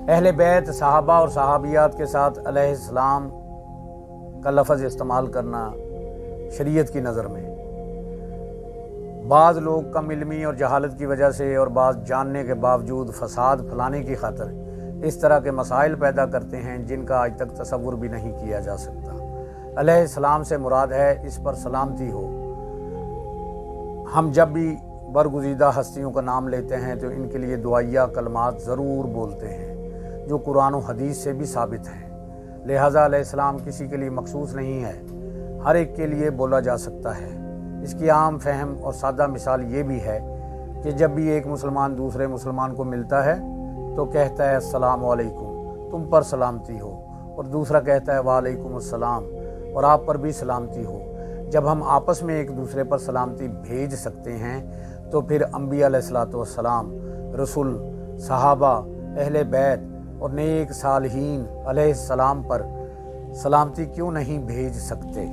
اہل بیت صحابہ اور صحابیات کے ساتھ علیہ السلام کا لفظ استعمال کرنا شریعت کی نظر میں بعض لوگ کم علمی اور جہالت کی وجہ سے اور بعض جاننے کے باوجود فساد پھیلانے کی خاطر اس طرح کے مسائل پیدا کرتے ہیں جن کا آج تک تصور بھی نہیں کیا جا سکتا۔ علیہ السلام سے مراد ہے اس پر سلامتی ہو۔ ہم جب بھی برگزیدہ ہستیوں کا نام لیتے ہیں تو ان کے لیے دعائیہ کلمات ضرور بولتے ہیں جو قرآن و حدیث سے بھی ثابت ہیں، لہٰذا علیہ السلام کسی کے لیے مخصوص نہیں ہے، ہر ایک کے لیے بولا جا سکتا ہے۔ اس کی عام فہم اور سادہ مثال یہ بھی ہے کہ جب بھی ایک مسلمان دوسرے مسلمان کو ملتا ہے تو کہتا ہے السلام علیکم، تم پر سلامتی ہو، اور دوسرا کہتا ہے وعلیکم السلام، اور آپ پر بھی سلامتی ہو۔ جب ہم آپس میں ایک دوسرے پر سلامتی بھیج سکتے ہیں تو پھر انبیاء علیہ السلام، رسول، صحابہ، اہل بیت اور نیک صالحین علیہ السلام پر سلامتی کیوں نہیں بھیج سکتے؟